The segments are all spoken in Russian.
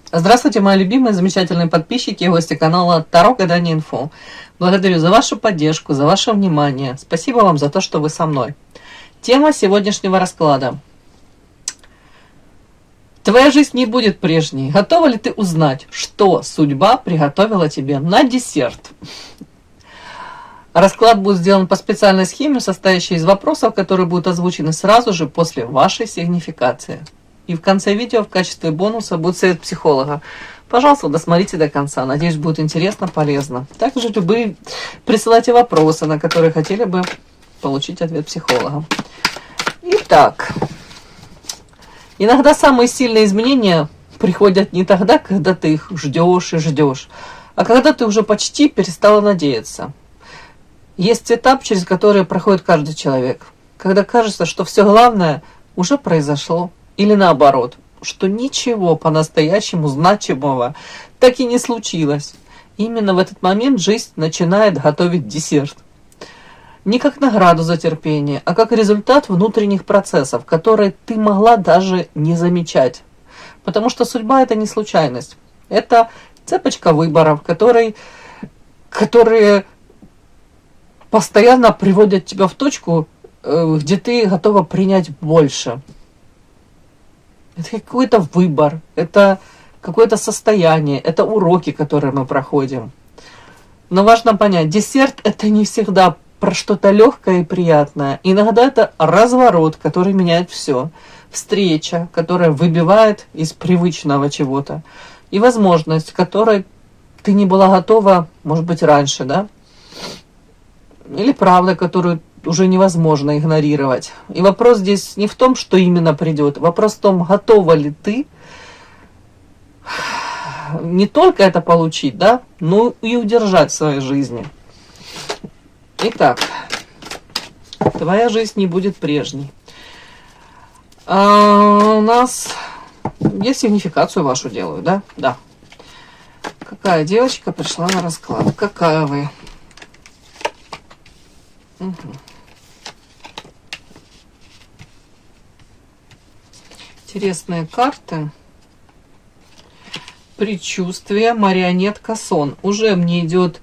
Здравствуйте, мои любимые, замечательные подписчики и гости канала Таро Гадание Инфо. Благодарю за вашу поддержку, за ваше внимание. Спасибо вам за то, что вы со мной. Тема сегодняшнего расклада. Твоя жизнь не будет прежней. Готова ли ты узнать, что судьба приготовила тебе на десерт? Расклад будет сделан по специальной схеме, состоящей из вопросов, которые будут озвучены сразу же после вашей сигнификации. И в конце видео в качестве бонуса будет совет психолога. Пожалуйста, досмотрите до конца. Надеюсь, будет интересно, полезно. Также любые присылайте вопросы, на которые хотели бы получить ответ психолога. Итак, иногда самые сильные изменения приходят не тогда, когда ты их ждешь и ждешь, а когда ты уже почти перестала надеяться. Есть этап, через который проходит каждый человек, когда кажется, что все главное уже произошло. Или наоборот, что ничего по-настоящему значимого так и не случилось. Именно в этот момент жизнь начинает готовить десерт. Не как награду за терпение, а как результат внутренних процессов, которые ты могла даже не замечать. Потому что судьба — это не случайность. Это цепочка выборов, которые постоянно приводят тебя в точку, где ты готова принять больше. Это какой-то выбор, это какое-то состояние, это уроки, которые мы проходим. Но важно понять, десерт — это не всегда про что-то легкое и приятное. Иногда это разворот, который меняет все. Встреча, которая выбивает из привычного чего-то. И возможность, которой ты не была готова, может быть, раньше, да? Или правда, которую уже невозможно игнорировать. И вопрос здесь не в том, что именно придет. Вопрос в том, готова ли ты не только это получить, да, но и удержать в своей жизни. Итак, твоя жизнь не будет прежней. У нас я сигнификацию вашу делаю, да? Да. Какая девочка пришла на расклад? Какая вы? Угу. Интересные карты. Предчувствие, марионетка, сон. Уже мне идет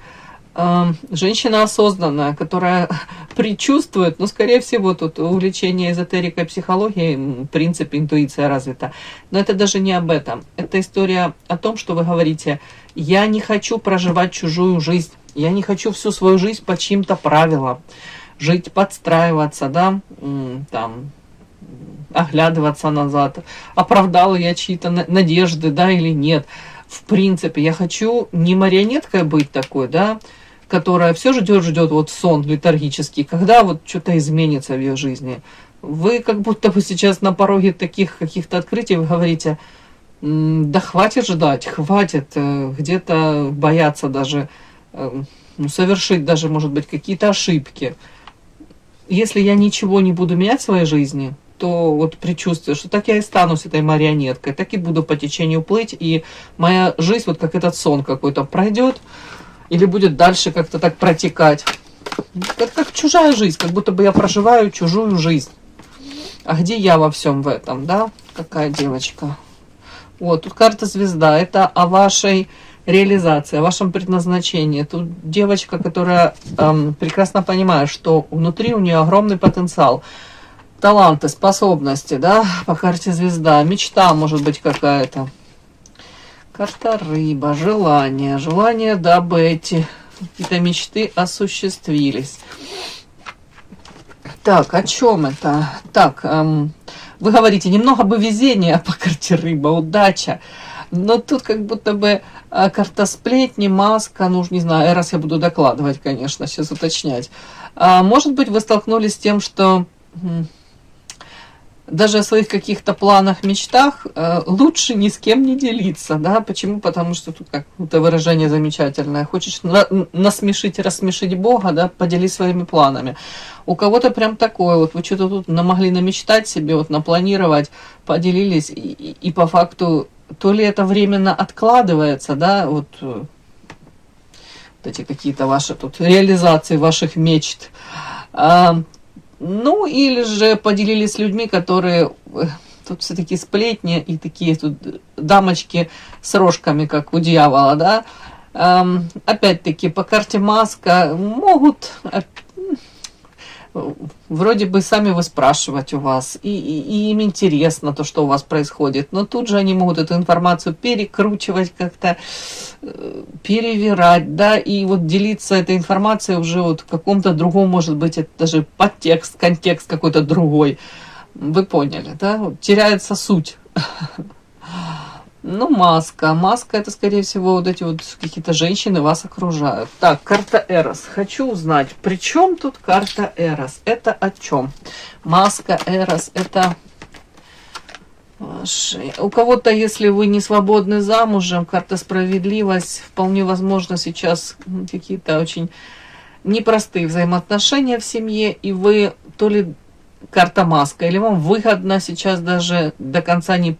женщина осознанная, которая предчувствует, но скорее всего тут увлечение эзотерикой, психологией, в принципе интуиция развита. Но это даже не об этом. Это история о том, что вы говорите: я не хочу проживать чужую жизнь, я не хочу всю свою жизнь по чьим-то правилам жить, подстраиваться, да, там, оглядываться назад, оправдала я чьи-то надежды, да, или нет. В принципе, я хочу не марионеткой быть такой, да, которая все ждет вот сон летаргический, когда вот что-то изменится в ее жизни. Вы как будто бы сейчас на пороге таких каких-то открытий, вы говорите: да хватит ждать, хватит где-то бояться даже, совершить даже, может быть, какие-то ошибки. Если я ничего не буду менять в своей жизни, то вот предчувствие, что так я и стану с этой марионеткой, так и буду по течению плыть, и моя жизнь вот как этот сон какой-то пройдет, или будет дальше как-то так протекать. Это как чужая жизнь, как будто бы я проживаю чужую жизнь. А где я во всем в этом, да? Какая девочка? Вот, тут карта звезда, это о вашей реализации, о вашем предназначении. Тут девочка, которая прекрасно понимает, что внутри у нее огромный потенциал. Таланты, способности, да, по карте звезда, мечта может быть какая-то. Карта рыба, желание, дабы эти какие-то мечты осуществились. Так, о чем это? Так, вы говорите, немного бы везения по карте рыба, удача. Но тут как будто бы карта сплетни, маска, ну, не знаю, раз я буду докладывать, конечно, сейчас уточнять. Может быть, вы столкнулись с тем, что даже о своих каких-то планах, мечтах лучше ни с кем не делиться, да? Почему? Потому что тут как-то выражение замечательное. Хочешь насмешить, рассмешить Бога, да? Поделись своими планами. У кого-то прям такое, вот вы что-то тут могли намечтать себе, вот напланировать, поделились, и по факту то ли это временно откладывается, да, вот эти какие-то ваши тут реализации ваших мечт, ну, или же поделились с людьми, которые Тут все такие сплетни и такие тут дамочки с рожками, как у дьявола, да. Опять-таки, по карте маска могут вроде бы сами выспрашивать у вас, и им интересно то, что у вас происходит, но тут же они могут эту информацию перекручивать как-то, перевирать, да, и вот делиться этой информацией уже вот в каком-то другом, может быть, это даже подтекст, контекст какой-то другой. Вы поняли, да? Вот теряется суть. Ну, маска. Маска — это, скорее всего, вот эти вот какие-то женщины вас окружают. Так, карта Эрос. Хочу узнать, при чем тут карта Эрос? Это о чем? Маска Эрос — это... У кого-то, если вы не свободны замужем, карта справедливость, вполне возможно, сейчас какие-то очень непростые взаимоотношения в семье, и вы то ли карта маска, или вам выгодно сейчас даже до конца не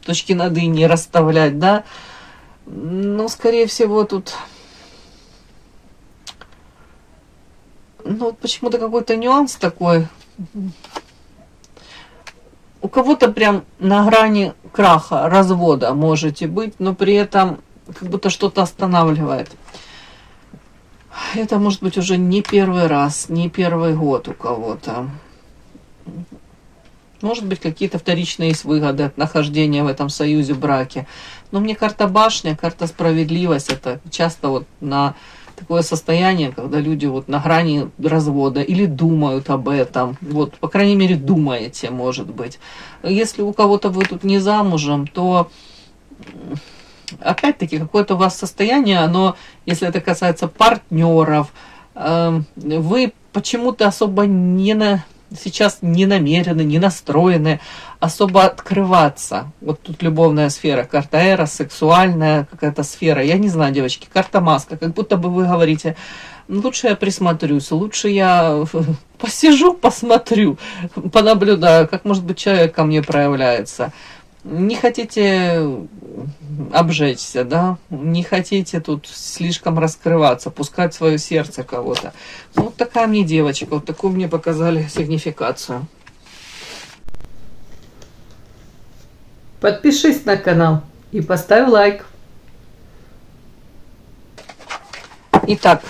точки над «и» не расставлять, да, но, скорее всего, тут, ну, почему-то какой-то нюанс такой, у кого-то прям на грани краха, развода можете быть, но при этом как будто что-то останавливает. Это может быть уже не первый раз, не первый год у кого-то. Может быть, какие-то вторичные есть выгоды от нахождения в этом союзе, браке. Но мне карта башня, карта справедливость, это часто вот на такое состояние, когда люди вот на грани развода или думают об этом. Вот, по крайней мере, думаете, может быть. Если у кого-то вы тут не замужем, то... Опять-таки, какое-то у вас состояние, оно, если это касается партнеров, вы почему-то особо сейчас не намерены, не настроены особо открываться. Вот тут любовная сфера, карта Эрос, сексуальная какая-то сфера. Я не знаю, девочки, карта маска, как будто бы вы говорите, лучше я присмотрюсь, лучше я посижу, посмотрю, понаблюдаю, как, может быть, человек ко мне проявляется. Не хотите обжечься, да, не хотите тут слишком раскрываться, пускать свое сердце кого-то. Ну, вот такая мне девочка, вот такую мне показали сигнификацию. Подпишись на канал и поставь лайк. Итак,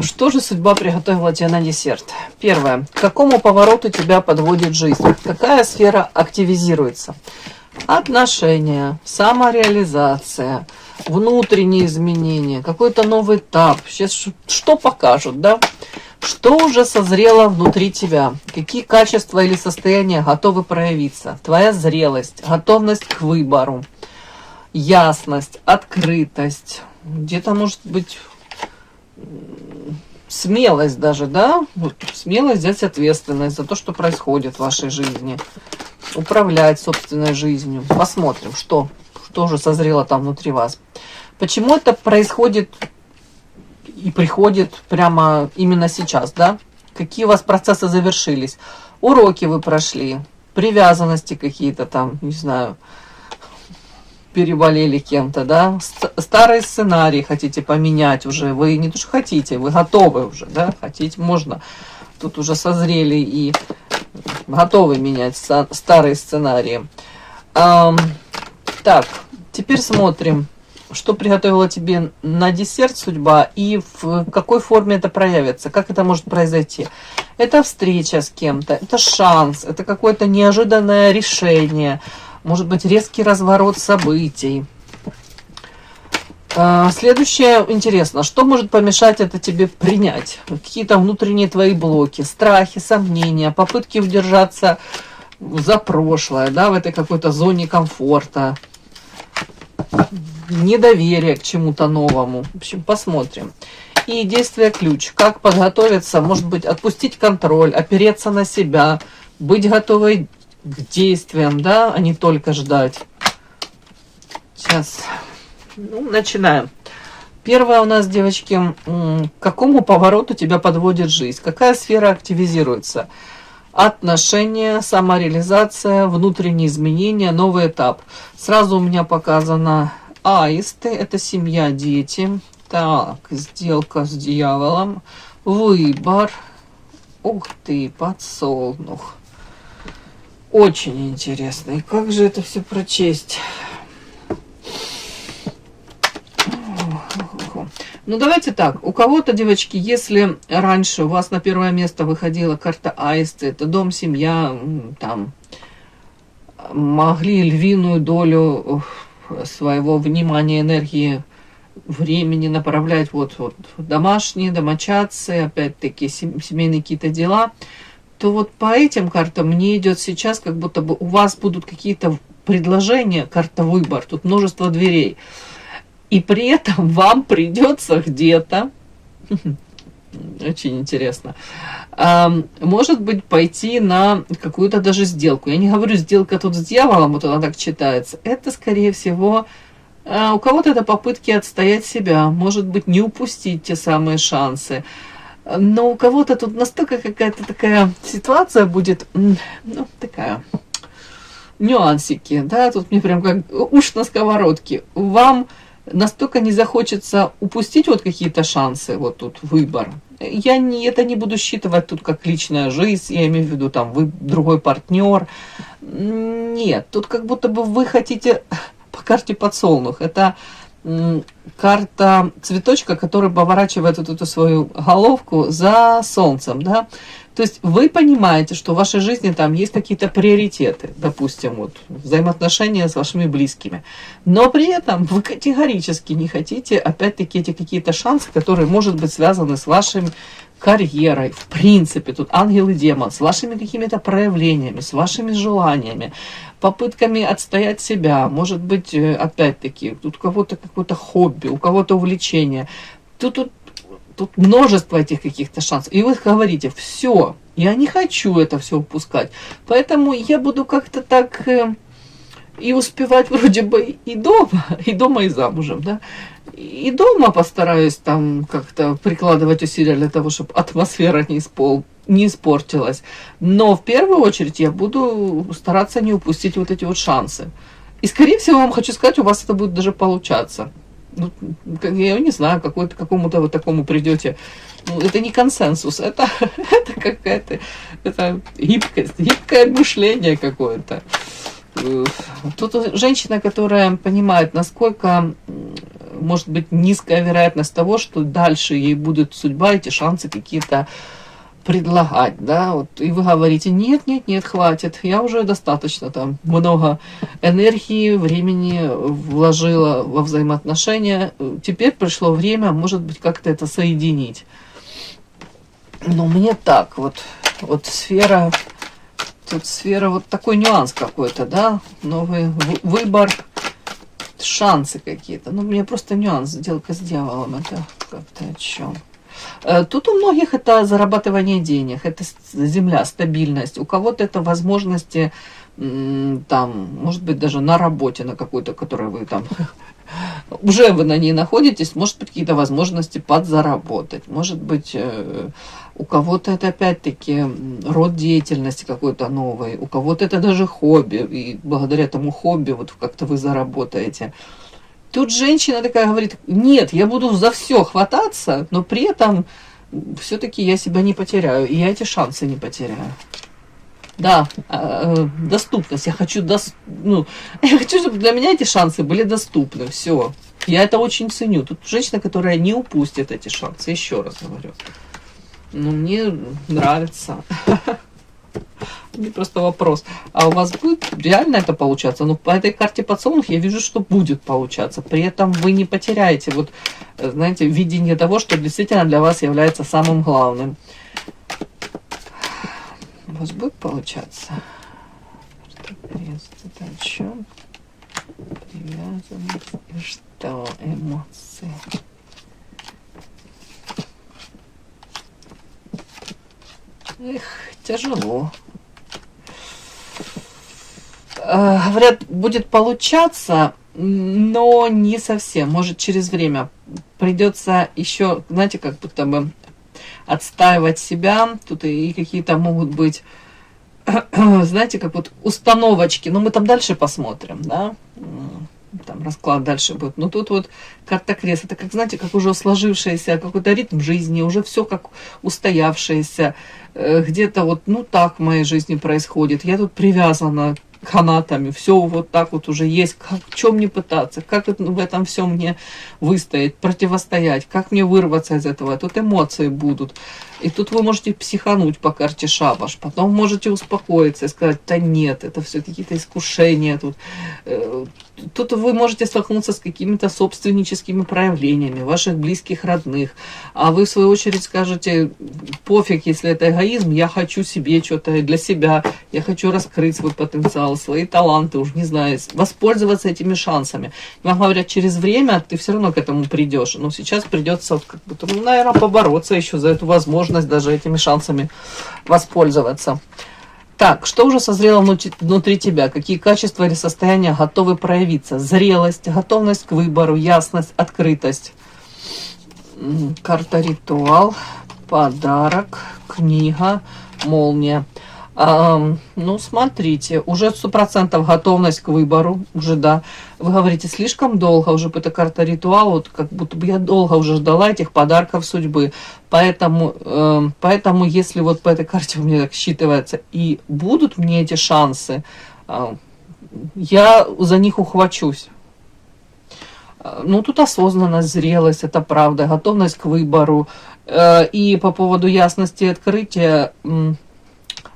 что же судьба приготовила тебе на десерт? Первое. К какому повороту тебя подводит жизнь? Какая сфера активизируется? Отношения, самореализация, внутренние изменения, какой-то новый этап. Сейчас что покажут, да? Что уже созрело внутри тебя? Какие качества или состояния готовы проявиться? Твоя зрелость, готовность к выбору, ясность, открытость. Где-то, может быть, смелость даже, да? Вот, смелость взять ответственность за то, что происходит в вашей жизни. Управлять собственной жизнью. Посмотрим, что же созрело там внутри вас. Почему это происходит и приходит прямо именно сейчас, да? Какие у вас процессы завершились? Уроки вы прошли, привязанности какие-то там, не знаю, переболели кем-то, да? Старый сценарий хотите поменять уже, вы не то что хотите, вы готовы уже, да? Хотите, можно. Тут уже созрели и готовы менять старые сценарии. Так, теперь смотрим, что приготовила тебе на десерт судьба и в какой форме это проявится, как это может произойти. Это встреча с кем-то, это шанс, это какое-то неожиданное решение, может быть резкий разворот событий. Следующее интересно, что может помешать это тебе принять? Какие-то внутренние твои блоки, страхи, сомнения, попытки удержаться за прошлое, да, в этой какой-то зоне комфорта, недоверие к чему-то новому. В общем, посмотрим. И действие ключ. Как подготовиться, может быть, отпустить контроль, опереться на себя, быть готовой к действиям, да, а не только ждать. Сейчас. Ну, начинаем. Первое у нас, девочки, к какому повороту тебя подводит жизнь? Какая сфера активизируется? Отношения, самореализация, внутренние изменения, новый этап. Сразу у меня показано аисты, это семья, дети. Так, сделка с дьяволом, выбор. Ух ты, подсолнух. Очень интересно. И как же это все прочесть? Ну, давайте так. У кого-то, девочки, если раньше у вас на первое место выходила карта Аисты, это дом, семья, там, могли львиную долю своего внимания, энергии, времени направлять вот домашние, домочадцы, опять-таки семейные какие-то дела, то вот по этим картам мне идет сейчас, как будто бы у вас будут какие-то предложения, карта выбор, тут множество дверей. И при этом вам придется где-то, очень интересно, может быть, пойти на какую-то даже сделку. Я не говорю, сделка тут с дьяволом, вот она так читается. Это, скорее всего, у кого-то это попытки отстоять себя, может быть, не упустить те самые шансы. Но у кого-то тут настолько какая-то такая ситуация будет, ну, такая, нюансики, да, тут мне прям как уж на сковородке. Вам настолько не захочется упустить вот какие-то шансы, вот тут выбор. Я это не буду считывать тут как личная жизнь, я имею в виду, там, вы другой партнер. Нет, тут как будто бы вы хотите по карте подсолнух. Это карта цветочка, который поворачивает вот эту свою головку за солнцем, да. То есть вы понимаете, что в вашей жизни там есть какие-то приоритеты, допустим, вот взаимоотношения с вашими близкими, но при этом вы категорически не хотите, опять-таки, эти какие-то шансы, которые, может быть, связаны с вашей карьерой, в принципе, тут ангел и демон, с вашими какими-то проявлениями, с вашими желаниями, попытками отстоять себя, может быть, опять-таки, тут у кого-то какое-то хобби, у кого-то увлечение, Тут множество этих каких-то шансов. И вы говорите, все, я не хочу это все упускать. Поэтому я буду как-то так и успевать вроде бы и дома, и замужем, да. И дома постараюсь там как-то прикладывать усилия для того, чтобы атмосфера не испортилась. Но в первую очередь я буду стараться не упустить вот эти вот шансы. И, скорее всего, вам хочу сказать, у вас это будет даже получаться. Ну, я не знаю, к какому-то вот такому придете. Ну, это не консенсус, это какая-то гибкость, гибкое мышление какое-то. Тут женщина, которая понимает, насколько может быть низкая вероятность того, что дальше ей будет судьба, эти шансы какие-то предлагать, да, вот, и вы говорите, нет, хватит, я уже достаточно там много энергии, времени вложила во взаимоотношения, теперь пришло время, может быть, как-то это соединить. Но мне так, вот сфера, тут сфера, вот такой нюанс какой-то, да, новый выбор, шансы какие-то, ну, мне просто нюанс, сделка с дьяволом, это как-то о чем? Тут у многих это зарабатывание денег, это земля, стабильность. У кого-то это возможности, там, может быть, даже на работе, на какой-то, которой вы там, уже вы на ней находитесь, может быть, какие-то возможности подзаработать. Может быть, у кого-то это опять-таки род деятельности какой-то новый, у кого-то это даже хобби, и благодаря этому хобби вот как-то вы заработаете. Тут женщина такая говорит, нет, я буду за все хвататься, но при этом все-таки я себя не потеряю, и я эти шансы не потеряю. Да, доступность. Я хочу, чтобы для меня эти шансы были доступны. Все. Я это очень ценю. Тут женщина, которая не упустит эти шансы. Еще раз говорю. Ну, мне нравится. Мне просто вопрос, а у вас будет реально это получаться? Ну, по этой карте подсолнух я вижу, что будет получаться. При этом вы не потеряете, вот, знаете, видение того, что действительно для вас является самым главным. У вас будет получаться? Это о чем? Привязанность и что? Эмоции. Эх, тяжело. Говорят, будет получаться, но не совсем. Может, через время придется еще, знаете, как будто бы отстаивать себя. Тут и какие-то могут быть, знаете, как вот установочки. Но мы там дальше посмотрим, да? там расклад дальше будет. Но тут вот карта крест, это как, знаете, как уже сложившийся какой-то ритм жизни, уже все как устоявшееся, где-то вот, ну так в моей жизни происходит, я тут привязана канатами, все вот так вот уже есть, как, в чем мне пытаться, как в этом все мне выстоять, противостоять, как мне вырваться из этого, тут эмоции будут. И тут вы можете психануть по карте шабаш, потом можете успокоиться и сказать, да нет, это все какие-то искушения тут. Тут вы можете столкнуться с какими-то собственническими проявлениями ваших близких, родных, а вы в свою очередь скажете, пофиг, если это эгоизм, я хочу себе что-то для себя, я хочу раскрыть свой потенциал, свои таланты, уж не знаю, воспользоваться этими шансами. Вам говорят, через время ты все равно к этому придешь, но сейчас придется, как бы, ну, наверное, побороться еще за эту возможность даже этими шансами воспользоваться. Так, что уже созрело внутри тебя? Какие качества или состояния готовы проявиться? Зрелость, готовность к выбору, ясность, открытость. Карта ритуал, подарок, книга, молния. Ну, смотрите, уже 100% готовность к выбору, уже, да. Вы говорите, слишком долго, уже эта карта ритуал, вот как будто бы я долго уже ждала этих подарков судьбы. Поэтому, если вот по этой карте у меня так считывается, и будут мне эти шансы, я за них ухвачусь. Ну, тут осознанность, зрелость, это правда, готовность к выбору. И по поводу ясности и открытия...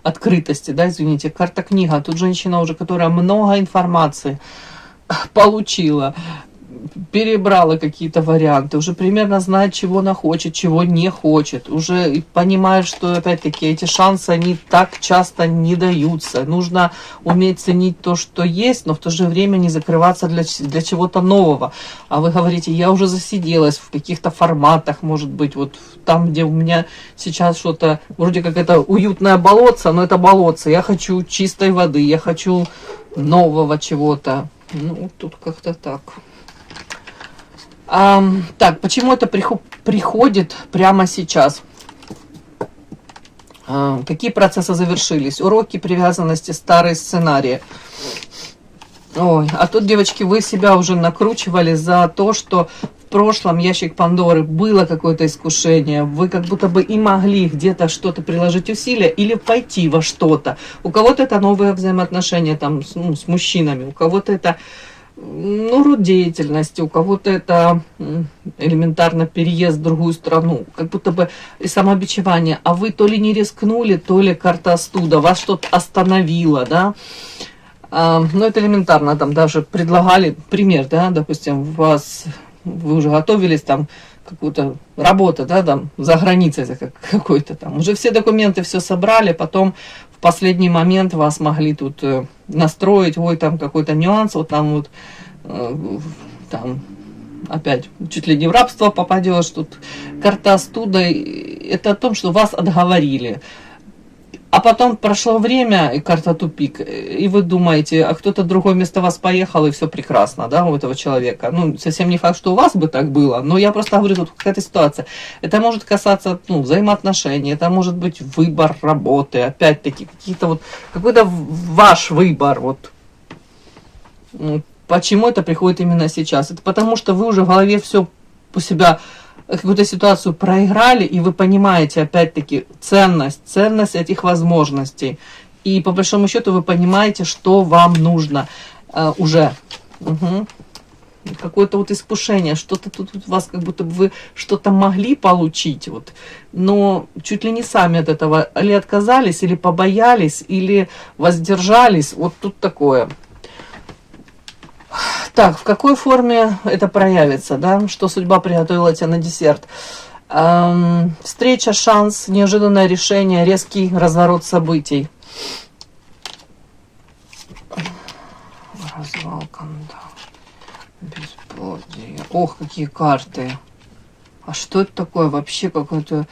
открытости, да, извините, карта книга, тут женщина уже, которая много информации получила, перебрала какие-то варианты, уже примерно знает, чего она хочет, чего не хочет, уже понимает, что, опять-таки, эти шансы, они так часто не даются, нужно уметь ценить то, что есть, но в то же время не закрываться для чего-то нового. А вы говорите, я уже засиделась в каких-то форматах, может быть, вот там, где у меня сейчас что-то, вроде как это уютное болотце, но это болотце, я хочу чистой воды, я хочу нового чего-то. Ну, тут как-то так. Так, почему это приходит прямо сейчас? Какие процессы завершились? Уроки привязанности, старые сценарии. Ой, а тут, девочки, вы себя уже накручивали за то, что в прошлом ящик Пандоры было какое-то искушение. Вы как будто бы и могли где-то что-то приложить усилия или пойти во что-то. У кого-то это новые взаимоотношения там, с мужчинами, у кого-то это... ну, род деятельности, у кого-то это элементарно переезд в другую страну, как будто бы и самобичевание, а вы то ли не рискнули, то ли карта остуда, вас что-то остановило, да, ну, это элементарно, там даже предлагали пример, да, допустим, вы уже готовились, там, какую-то работу, да, там, за границей какой-то там, уже все документы все собрали, потом в последний момент вас могли тут настроить, ой, там какой-то нюанс, вот там вот, там, опять, чуть ли не в рабство попадешь, тут карта остуда, это о том, что вас отговорили. А потом прошло время, и карта тупик, и вы думаете, а кто-то другой вместо вас поехал, и все прекрасно, да, у этого человека. Ну, совсем не факт, что у вас бы так было, но я просто говорю, тут какая-то ситуация. Это может касаться, ну, взаимоотношений, это может быть выбор работы, опять-таки, какие-то вот, какой-то ваш выбор, вот. Почему это приходит именно сейчас? Это потому, что вы уже в голове все у себя... какую-то ситуацию проиграли, и вы понимаете, опять-таки, ценность этих возможностей. И по большому счету вы понимаете, что вам нужно уже. Угу. Какое-то вот искушение, что-то тут у вас, как будто бы вы что-то могли получить, вот, но чуть ли не сами от этого или отказались, или побоялись, или воздержались. Вот тут такое. Так, в какой форме это проявится, да? Что судьба приготовила тебе на десерт? Встреча, шанс, неожиданное решение, резкий разворот событий. Развал, кандал, бесплодие. Ох, какие карты. А что это такое? Вообще какой-то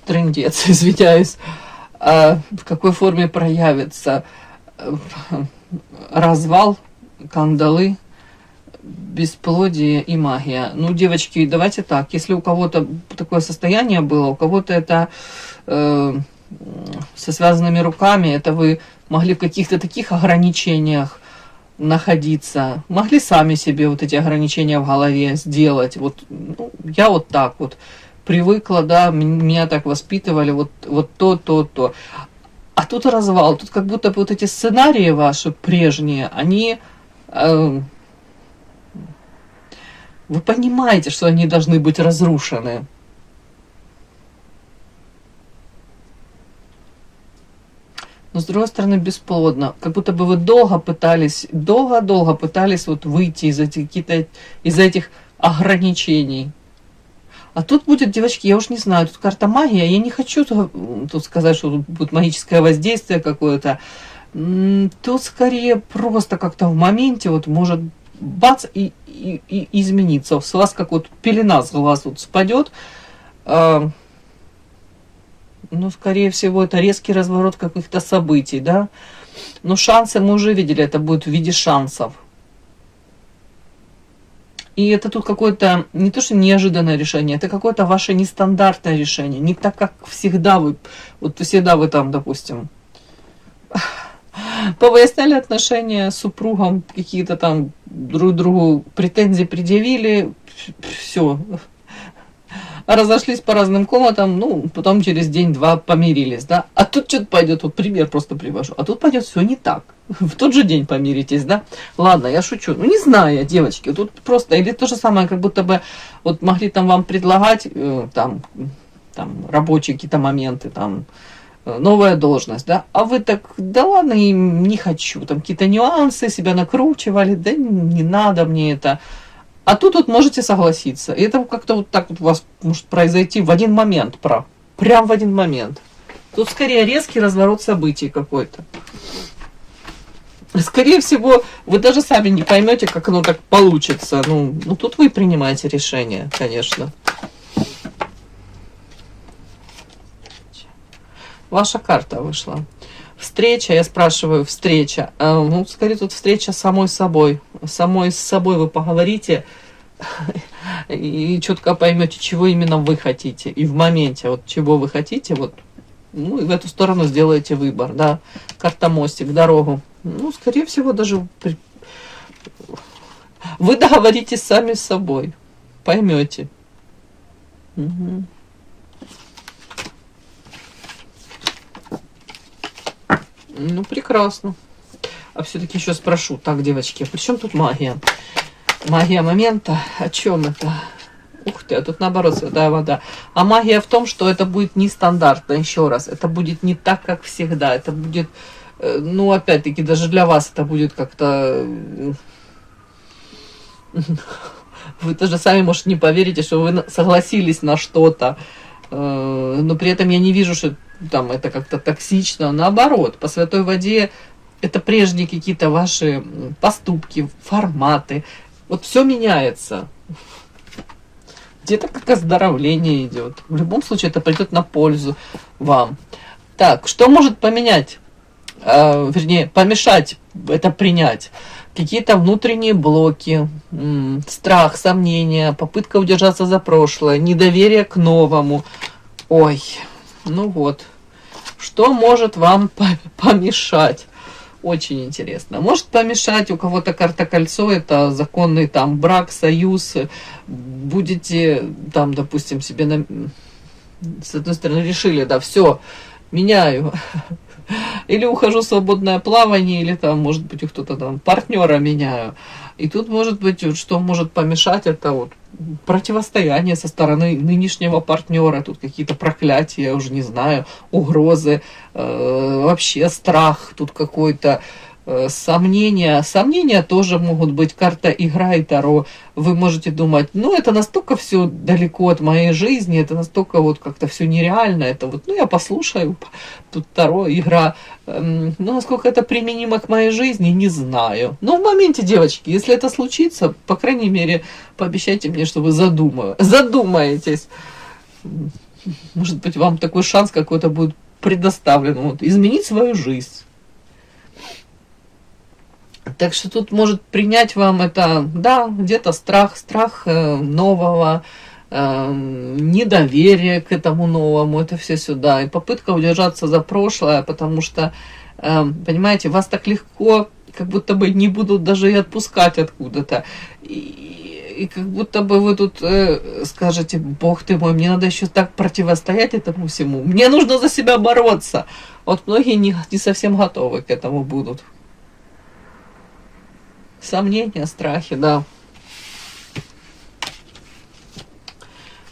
трындец, извиняюсь. В какой форме проявится? Развал, кандалы, бесплодие и магия. Ну, девочки, давайте так. Если у кого-то такое состояние было, у кого-то это со связанными руками, это вы могли в каких-то таких ограничениях находиться, могли сами себе вот эти ограничения в голове сделать. Вот ну, я вот так вот привыкла, да, меня так воспитывали, вот то. А тут развал, тут как будто вот эти сценарии ваши прежние, они, вы понимаете, что они должны быть разрушены. Но с другой стороны бесплодно, как будто бы вы долго пытались вот выйти из этих ограничений. А тут будет, девочки, я уж не знаю, тут карта магия, я не хочу тут сказать, что тут будет магическое воздействие какое-то. Тут скорее просто как-то в моменте вот может бац и измениться. С вас как вот пелена с глаз вот спадет. Ну, скорее всего, это резкий разворот каких-то событий, да. Но шансы мы уже видели, это будет в виде шансов. И это тут какое-то, не то что неожиданное решение, это какое-то ваше нестандартное решение. Не так, как всегда вы там, допустим, повыясняли отношения с супругом, какие-то там друг другу претензии предъявили, все. Разошлись по разным комнатам, ну, потом через день-два помирились, да. А тут что-то пойдет, вот пример просто привожу, а тут пойдет все не так. В тот же день помиритесь, да. Ладно, я шучу. Ну, не знаю я, девочки, тут просто, или то же самое, как будто бы, вот могли там вам предлагать, там рабочие какие-то моменты, там, новая должность, да, а вы так, да ладно, не хочу, там какие-то нюансы себя накручивали, да не надо мне это. А тут вот можете согласиться. И это как-то вот так вот у вас может произойти в один момент, прям в один момент. Тут скорее резкий разворот событий какой-то. Скорее всего, вы даже сами не поймете, как оно так получится. Ну тут вы принимаете решение, конечно. Ваша карта вышла. Встреча, я спрашиваю, встреча. Ну, скорее тут встреча с самой собой. Самой с собой вы поговорите и четко поймете, чего именно вы хотите. И в моменте, вот чего вы хотите, вот, ну, и в эту сторону сделаете выбор, да. Карта мостик, дорогу. Ну, скорее всего, даже вы договоритесь сами с собой. Поймете. Угу. Ну, прекрасно. А все-таки еще спрошу. Так, девочки, при чем тут магия? Магия момента? О чем это? Ух ты, а тут наоборот святая вода. А магия в том, что это будет нестандартно, еще раз. Это будет не так, как всегда. Это будет, ну, опять-таки, даже для вас это будет как-то... Вы тоже сами, может, не поверите, что вы согласились на что-то. Но при этом я не вижу, что там это как-то токсично. Наоборот, по святой воде это прежние какие-то ваши поступки, форматы. Вот все меняется. Где-то как оздоровление идет. В любом случае это пойдет на пользу вам. Так, что может поменять, вернее, помешать это принять? Какие-то внутренние блоки, страх, сомнения, попытка удержаться за прошлое, недоверие к новому. Ой, ну вот. Что может вам помешать? Очень интересно. Может помешать у кого-то карта кольцо, это законный там брак, союз. Будете там, допустим, себе с одной стороны решили, да, все, меняю. Или ухожу в свободное плавание, или там, может быть, у кто-то там партнера меняю. И тут, может быть, что может помешать, это вот противостояние со стороны нынешнего партнера, тут какие-то проклятия, я уже не знаю, угрозы, вообще страх тут какой-то, сомнения. Сомнения тоже могут быть, карта игра и таро. Вы можете думать, ну это настолько все далеко от моей жизни, это настолько вот как-то все нереально, это вот, ну я послушаю, тут таро, игра, ну насколько это применимо к моей жизни, не знаю. Но в моменте, девочки, если это случится, по крайней мере, пообещайте мне, что вы задумаетесь. Может быть, вам такой шанс какой-то будет предоставлен, вот, изменить свою жизнь. Так что тут может принять вам это, да, где-то страх нового, недоверие к этому новому, это все сюда. И попытка удержаться за прошлое, потому что, понимаете, вас так легко как будто бы не будут даже и отпускать откуда-то. И как будто бы вы тут скажете: Бог ты мой, мне надо еще так противостоять этому всему. Мне нужно за себя бороться. Вот многие не совсем готовы к этому будут. Сомнения, страхи, да.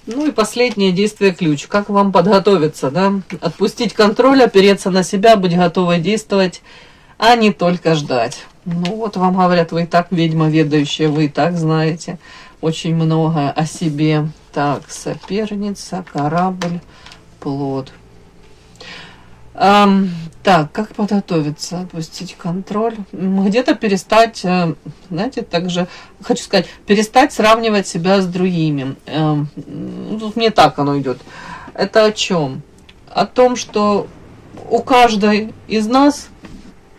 Ну и последнее действие ключ. Как вам подготовиться, да? Отпустить контроль, опереться на себя, быть готовой действовать, а не только ждать. Ну вот вам говорят, вы и так ведьма ведающая, вы и так знаете очень многое о себе. Так, соперница, корабль, плод. Так, как подготовиться? Отпустить контроль. Где-то перестать, знаете, также, хочу сказать, перестать сравнивать себя с другими. Тут мне так оно идет. Это о чем? О том, что у каждой из нас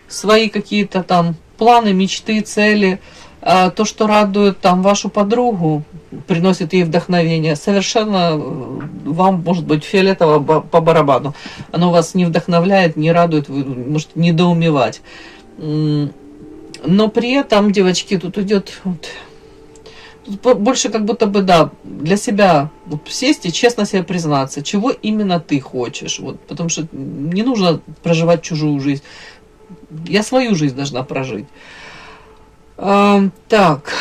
свои какие-то там планы, мечты, цели. То, что радует там вашу подругу, приносит ей вдохновение, совершенно вам может быть фиолетово по барабану. Оно вас не вдохновляет, не радует, вы можете недоумевать. Но при этом, девочки, тут идет тут больше как будто бы, да, для себя вот сесть и честно себе признаться, чего именно ты хочешь. Вот, потому что не нужно проживать чужую жизнь. Я свою жизнь должна прожить. Так.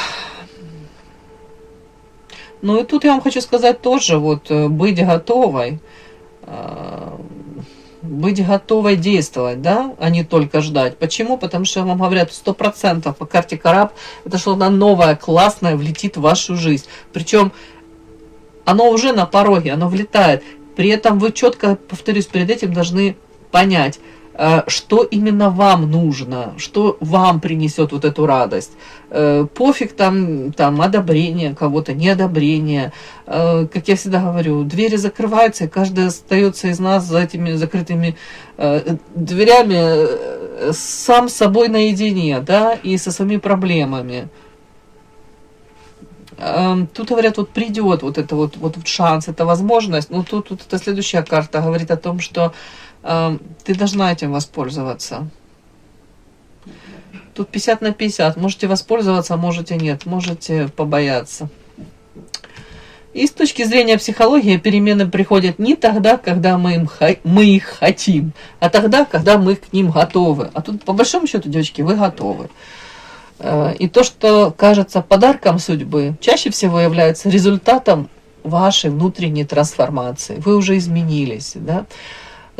Ну и тут я вам хочу сказать тоже, вот, быть готовой действовать, да, а не только ждать. Почему? Потому что вам говорят 100% по карте Караб, это что-то новое, классное влетит в вашу жизнь. Причем оно уже на пороге, оно влетает. При этом вы четко, повторюсь, перед этим должны понять, что именно вам нужно, что вам принесет вот эту радость. Пофиг там одобрение кого-то, неодобрение. Как я всегда говорю, двери закрываются, и каждый остается из нас за этими закрытыми дверями сам с собой наедине, да, и со своими проблемами. Тут говорят, вот придет вот это вот шанс, эта возможность. Но тут эта следующая карта говорит о том, что ты должна этим воспользоваться. Тут 50 на 50. Можете воспользоваться, можете нет. Можете побояться. И с точки зрения психологии перемены приходят не тогда, когда мы их хотим, а тогда, когда мы к ним готовы. А тут, по большому счету, девочки, вы готовы. И то, что кажется подарком судьбы, чаще всего является результатом вашей внутренней трансформации. Вы уже изменились, да?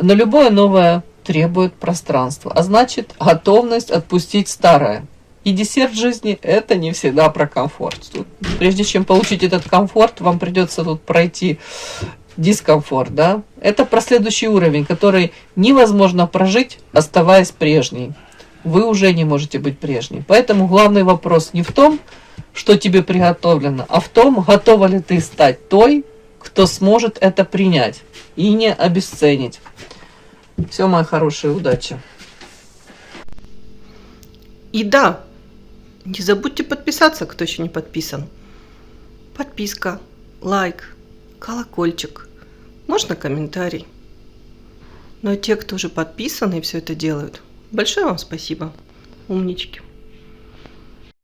Но любое новое требует пространства, а значит готовность отпустить старое. И десерт жизни – это не всегда про комфорт. Тут, прежде чем получить этот комфорт, вам придется тут пройти дискомфорт, да? Это про следующий уровень, который невозможно прожить, оставаясь прежней. Вы уже не можете быть прежней. Поэтому главный вопрос не в том, что тебе приготовлено, а в том, готова ли ты стать той, кто сможет это принять и не обесценить. Все, мои хорошие, удачи. И да, не забудьте подписаться, кто еще не подписан. Подписка, лайк, колокольчик, можно комментарий. Но те, кто уже подписаны и все это делают, большое вам спасибо, умнички.